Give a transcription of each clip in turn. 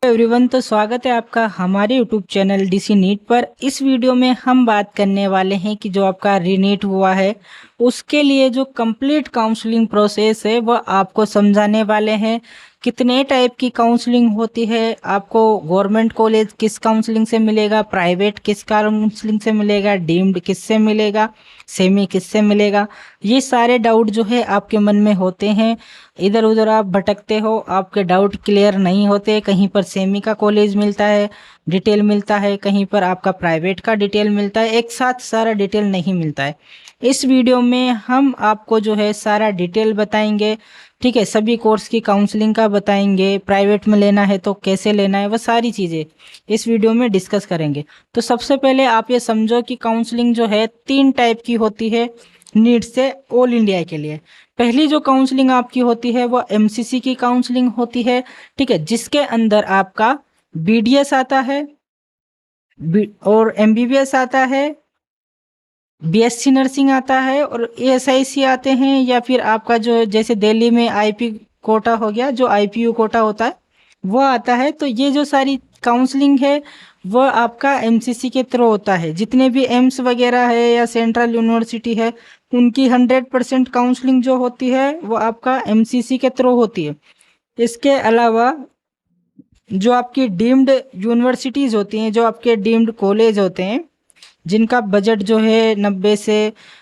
Everyone, तो स्वागत है आपका हमारे यूट्यूब चैनल डीसी नीट पर। इस वीडियो में हम बात करने वाले हैं कि जो आपका रीनीट हुआ है उसके लिए जो कंप्लीट काउंसलिंग प्रोसेस है वह आपको समझाने वाले हैं। कितने टाइप की काउंसलिंग होती है, आपको गवर्नमेंट कॉलेज किस काउंसलिंग से मिलेगा, प्राइवेट किस काउंसलिंग से मिलेगा, डीम्ड किससे मिलेगा, सेमी किससे मिलेगा, ये सारे डाउट जो है आपके मन में होते हैं। इधर उधर आप भटकते हो, आपके डाउट क्लियर नहीं होते। कहीं पर सेमी का कॉलेज मिलता है, डिटेल मिलता है, कहीं पर आपका प्राइवेट का डिटेल मिलता है, एक साथ सारा डिटेल नहीं मिलता है। इस वीडियो में हम आपको जो है सारा डिटेल बताएंगे। ठीक है, सभी कोर्स की काउंसलिंग का बताएंगे, प्राइवेट में लेना है तो कैसे लेना है, वह सारी चीज़ें इस वीडियो में डिस्कस करेंगे। तो सबसे पहले आप ये समझो कि काउंसलिंग जो है 3 टाइप की होती है नीट से ऑल इंडिया के लिए। पहली जो काउंसलिंग आपकी होती है वो एमसीसी की काउंसलिंग होती है। ठीक है, जिसके अंदर आपका बीडीएस आता है और एमबीबीएस आता है, बीएससी नर्सिंग आता है और एएसआईसी आते हैं, या फिर आपका जो जैसे दिल्ली में आईपी कोटा हो गया, जो आईपीयू कोटा होता है वो आता है। तो ये जो सारी काउंसलिंग है वह आपका एमसीसी के थ्रू होता है। जितने भी एम्स वगैरह है या सेंट्रल यूनिवर्सिटी है उनकी 100% काउंसलिंग जो होती है वो आपका एमसीसी के थ्रू होती है। इसके अलावा जो आपकी डीम्ड यूनिवर्सिटीज़ होती हैं, जो आपके डीम्ड कॉलेज होते हैं, जिनका बजट जो है 90 से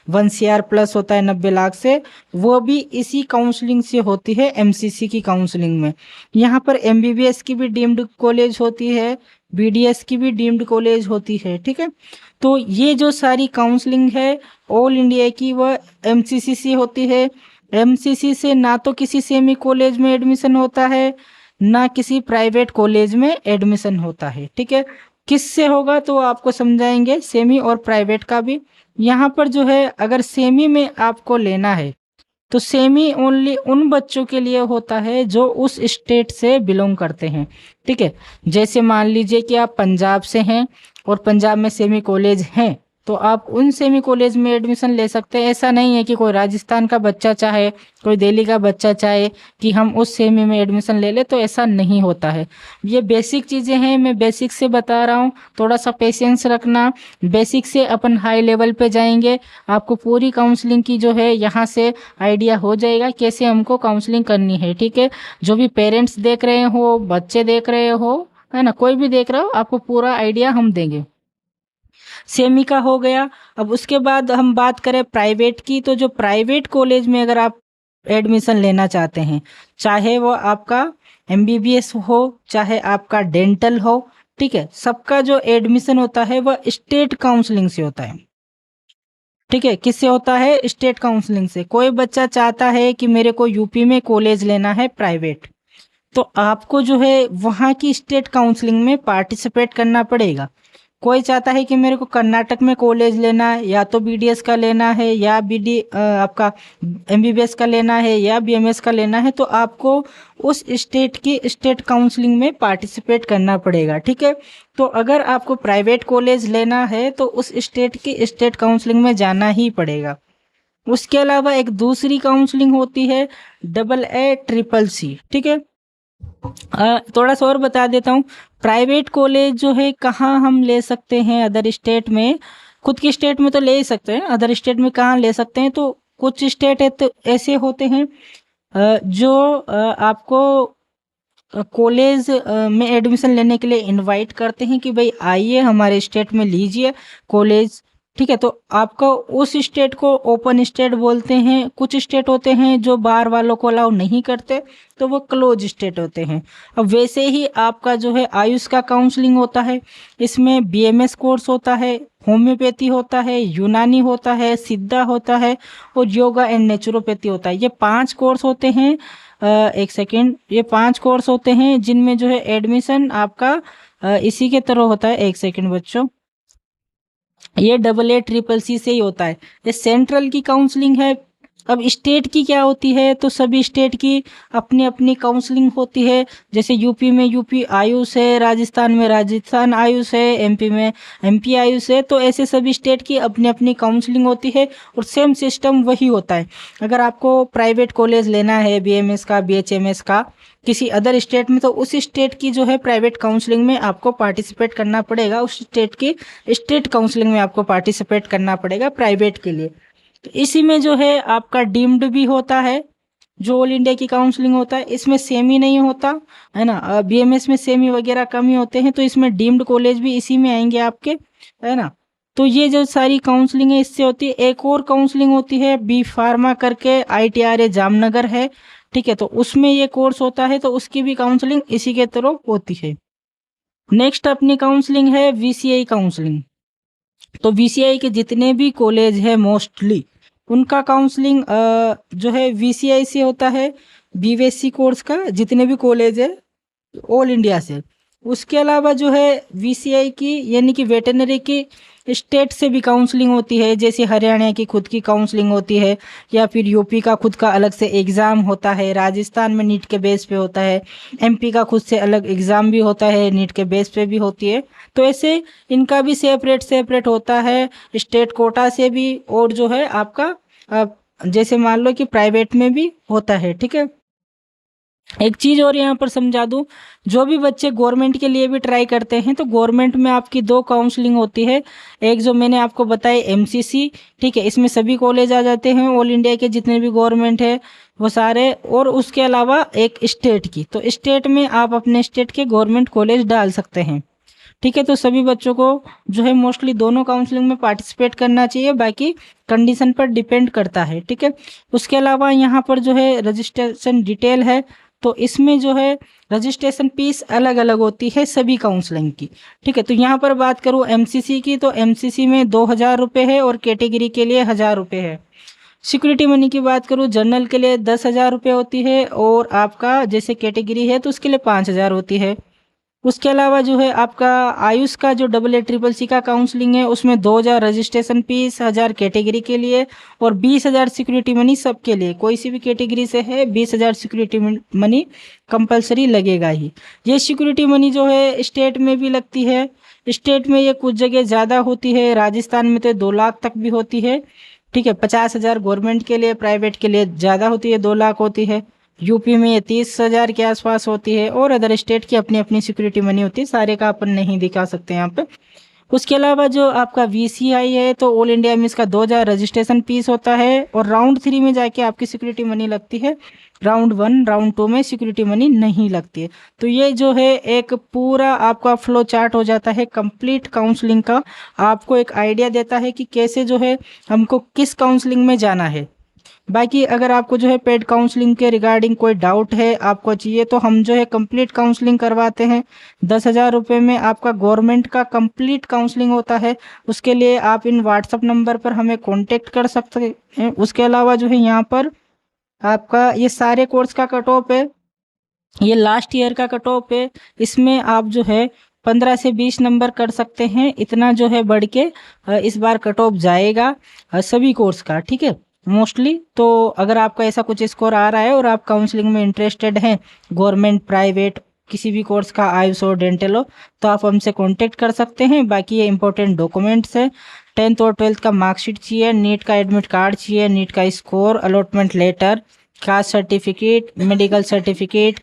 1 CR प्लस होता है, 90 लाख से, वो भी इसी काउंसलिंग से होती है, एमसीसी की काउंसलिंग में। यहाँ पर एमबीबीएस की भी डीम्ड कॉलेज होती है, बीडीएस की भी डीम्ड कॉलेज होती है। ठीक है, तो ये जो सारी काउंसलिंग है ऑल इंडिया की वह एमसीसी से होती है। एमसीसी से ना तो किसी सेमी कॉलेज में एडमिशन होता है, ना किसी प्राइवेट कॉलेज में एडमिशन होता है। ठीक है, किससे होगा तो आपको समझाएंगे, सेमी और प्राइवेट का भी। यहाँ पर जो है अगर सेमी में आपको लेना है तो सेमी ओनली उन बच्चों के लिए होता है जो उस स्टेट से बिलोंग करते हैं। ठीक है, जैसे मान लीजिए कि आप पंजाब से हैं और पंजाब में सेमी कॉलेज हैं तो आप उन सेमी कॉलेज में एडमिशन ले सकते हैं। ऐसा नहीं है कि कोई राजस्थान का बच्चा चाहे, कोई दिल्ली का बच्चा चाहे कि हम उस सेमी में एडमिशन ले ले, तो ऐसा नहीं होता है। ये बेसिक चीज़ें हैं, मैं बेसिक से बता रहा हूँ, थोड़ा सा पेशेंस रखना। बेसिक से अपन हाई लेवल पे जाएंगे, आपको पूरी काउंसलिंग की जो है यहाँ से आइडिया हो जाएगा कैसे हमको काउंसलिंग करनी है। ठीक है, जो भी पेरेंट्स देख रहे हो, बच्चे देख रहे हो, है ना, कोई भी देख रहा हो, आपको पूरा आइडिया हम देंगे। सेमी का हो गया। अब उसके बाद हम बात करें प्राइवेट की, तो जो प्राइवेट कॉलेज में अगर आप एडमिशन लेना चाहते हैं, चाहे वो आपका एमबीबीएस हो, चाहे आपका डेंटल हो, ठीक है, सबका जो एडमिशन होता है वह स्टेट काउंसलिंग से होता है। ठीक है, किससे होता है? स्टेट काउंसलिंग से। कोई बच्चा चाहता है कि मेरे को यूपी में कॉलेज लेना है प्राइवेट, तो आपको जो है वहाँ की स्टेट काउंसलिंग में पार्टिसिपेट करना पड़ेगा। कोई चाहता है कि मेरे को कर्नाटक में कॉलेज लेना है, या तो बीडीएस का लेना है, या आपका एमबीबीएस का लेना है, या बीएमएस का लेना है, तो आपको उस स्टेट की स्टेट काउंसलिंग में पार्टिसिपेट करना पड़ेगा। ठीक है, तो अगर आपको प्राइवेट कॉलेज लेना है तो उस स्टेट की स्टेट काउंसलिंग में जाना ही पड़ेगा। उसके अलावा एक दूसरी काउंसलिंग होती है AA CCC। ठीक है, थोड़ा सा और बता देता हूँ। प्राइवेट कॉलेज जो है कहाँ हम ले सकते हैं अदर स्टेट में, खुद की स्टेट में तो ले ही सकते हैं, अदर स्टेट में कहाँ ले सकते हैं, तो कुछ स्टेट है तो ऐसे होते हैं जो आपको कॉलेज में एडमिशन लेने के लिए इनवाइट करते हैं कि भाई आइए हमारे स्टेट में लीजिए कॉलेज। ठीक है, तो आपका उस स्टेट को ओपन स्टेट बोलते हैं। कुछ स्टेट होते हैं जो बाहर वालों को अलाउ नहीं करते, तो वो क्लोज स्टेट होते हैं। अब वैसे ही आपका जो है आयुष का काउंसलिंग होता है, इसमें बीएमएस कोर्स होता है, होम्योपैथी होता है, यूनानी होता है, सिद्धा होता है और योगा एंड नेचुरोपैथी होता है। ये 5 कोर्स होते हैं। एक सेकेंड, ये 5 कोर्स होते हैं जिनमें जो है एडमिशन आपका इसी के तरह होता है। एक सेकेंड बच्चों, ये AA CCC से ही होता है। ये सेंट्रल की काउंसलिंग है, अब स्टेट की क्या होती है, तो सभी स्टेट की अपनी अपनी काउंसलिंग होती है। जैसे यूपी में यूपी आयुष है, राजस्थान में राजस्थान आयुष है, एमपी में एमपी आयुष है। तो ऐसे सभी स्टेट की अपनी अपनी काउंसलिंग होती है और सेम सिस्टम वही होता है। अगर आपको प्राइवेट कॉलेज लेना है बीएमएस का बीएचएमएस का किसी अदर स्टेट में, तो उस स्टेट की जो है प्राइवेट काउंसलिंग में आपको पार्टिसिपेट करना पड़ेगा, उस स्टेट की स्टेट काउंसलिंग में आपको पार्टिसिपेट करना पड़ेगा प्राइवेट के लिए। तो इसी में जो है आपका डीम्ड भी होता है, जो ऑल इंडिया की काउंसलिंग होता है इसमें सेमी नहीं होता है ना। बीएमएस में सेमी वगैरह कम ही होते हैं, तो इसमें डीम्ड कॉलेज भी इसी में आएंगे आपके, है ना। तो ये जो सारी काउंसलिंग है इससे होती है। एक और काउंसलिंग होती है बी फार्मा करके, ITRA जामनगर है, ठीक है। तो उसमें ये कोर्स होता है, तो उसकी भी काउंसलिंग इसी के थ्रू होती है। नेक्स्ट अपनी काउंसलिंग है VCI काउंसलिंग। तो VCI के जितने भी कॉलेज है मोस्टली उनका काउंसलिंग जो है VCI से होता है। BVSC कोर्स का जितने भी कॉलेज है ऑल इंडिया से। उसके अलावा जो है VCI की यानी कि वेटरनरी की स्टेट से भी काउंसलिंग होती है। जैसे हरियाणा की खुद की काउंसलिंग होती है, या फिर यूपी का खुद का अलग से एग्ज़ाम होता है, राजस्थान में नीट के बेस पे होता है, MP का खुद से अलग एग्ज़ाम भी होता है, नीट के बेस पे भी होती है। तो ऐसे इनका भी सेपरेट सेपरेट होता है स्टेट कोटा से भी, और जो है आपका जैसे मान लो कि प्राइवेट में भी होता है, ठीक है। एक चीज़ और यहाँ पर समझा दूँ, जो भी बच्चे गवर्नमेंट के लिए भी ट्राई करते हैं तो गवर्नमेंट में आपकी 2 काउंसलिंग होती है। एक जो मैंने आपको बताई MCC, ठीक है, इसमें सभी कॉलेज आ जाते हैं ऑल इंडिया के जितने भी गवर्नमेंट है वो सारे। और उसके अलावा एक स्टेट की, तो स्टेट में आप अपने स्टेट के गवर्नमेंट कॉलेज डाल सकते हैं, ठीक है। तो सभी बच्चों को जो है मोस्टली दोनों काउंसलिंग में पार्टिसिपेट करना चाहिए, बाकी कंडीशन पर डिपेंड करता है, ठीक है। उसके अलावा यहाँ पर जो है रजिस्ट्रेशन डिटेल है, तो इसमें जो है रजिस्ट्रेशन फीस अलग अलग होती है सभी काउंसलिंग की, ठीक है। तो यहाँ पर बात करूँ MCC की, तो MCC में 2000 रुपये है और कैटेगरी के लिए 1000 रुपये है। सिक्योरिटी मनी की बात करूँ जनरल के लिए 10,000 रुपये होती है, और आपका जैसे कैटेगरी है तो उसके लिए 5000 होती है। उसके अलावा जो है आपका आयुष का जो AA-CCC का काउंसलिंग है उसमें 2000 रजिस्ट्रेशन फीस, 1000 कैटेगरी के लिए और 20,000 सिक्योरिटी मनी सबके लिए। कोई सी भी कैटेगरी से है 20,000 सिक्योरिटी मनी कंपलसरी लगेगा ही। ये सिक्योरिटी मनी जो है स्टेट में भी लगती है। स्टेट में ये कुछ जगह ज़्यादा होती है, राजस्थान में तो 2 लाख तक भी होती है, ठीक है। 50,000 गवर्नमेंट के लिए, प्राइवेट के लिए ज़्यादा होती है, 2 लाख होती है। यूपी में ये 30,000 के आसपास होती है, और अदर स्टेट की अपनी अपनी सिक्योरिटी मनी होती है, सारे का अपन नहीं दिखा सकते यहाँ पे। उसके अलावा जो आपका VCI है तो ऑल इंडिया में इसका 2000 रजिस्ट्रेशन फीस होता है, और राउंड 3 में जाके आपकी सिक्योरिटी मनी लगती है। राउंड 1 राउंड 2 में सिक्योरिटी मनी नहीं लगती है। तो ये जो है एक पूरा आपका फ्लो चार्ट हो जाता है कंप्लीट काउंसलिंग का, आपको एक आइडिया देता है कि कैसे जो है हमको किस काउंसलिंग में जाना है। बाकी अगर आपको जो है पेड काउंसलिंग के रिगार्डिंग कोई डाउट है आपको चाहिए, तो हम जो है कंप्लीट काउंसलिंग करवाते हैं। 10,000 रुपये में आपका गवर्नमेंट का कंप्लीट काउंसलिंग होता है। उसके लिए आप इन व्हाट्सअप नंबर पर हमें कांटेक्ट कर सकते हैं। उसके अलावा जो है यहाँ पर आपका ये सारे कोर्स का कट ऑफ है, ये लास्ट ईयर का कट ऑफ है। इसमें आप जो है 15 से 20 नंबर कर सकते हैं, इतना जो है बढ़ के इस बार कट ऑफ जाएगा सभी कोर्स का, ठीक है, मोस्टली। तो अगर आपका ऐसा कुछ स्कोर आ रहा है और आप काउंसलिंग में इंटरेस्टेड हैं, गवर्नमेंट प्राइवेट किसी भी कोर्स का, आयुष हो डेंटल हो, तो आप हमसे कांटेक्ट कर सकते हैं। बाकी ये इंपॉर्टेंट डॉक्यूमेंट्स है, 10th और 12th का मार्कशीट चाहिए, नीट का एडमिट कार्ड चाहिए, नीट का score, allotment letter, caste certificate, medical certificate,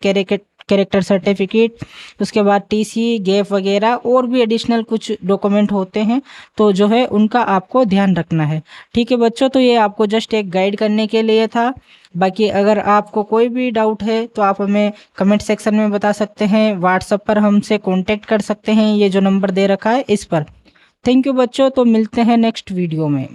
character certificate, उसके बाद TC गैप वगैरह और भी एडिशनल कुछ डॉक्यूमेंट होते हैं, तो जो है उनका आपको ध्यान रखना है, ठीक है बच्चों। तो ये आपको जस्ट एक गाइड करने के लिए था। बाकी अगर आपको कोई भी डाउट है तो आप हमें कमेंट सेक्शन में बता सकते हैं, व्हाट्सएप पर हमसे कॉन्टेक्ट कर सकते हैं, ये जो नंबर दे रखा है इस पर। थैंक यू बच्चों, तो मिलते हैं नेक्स्ट वीडियो में।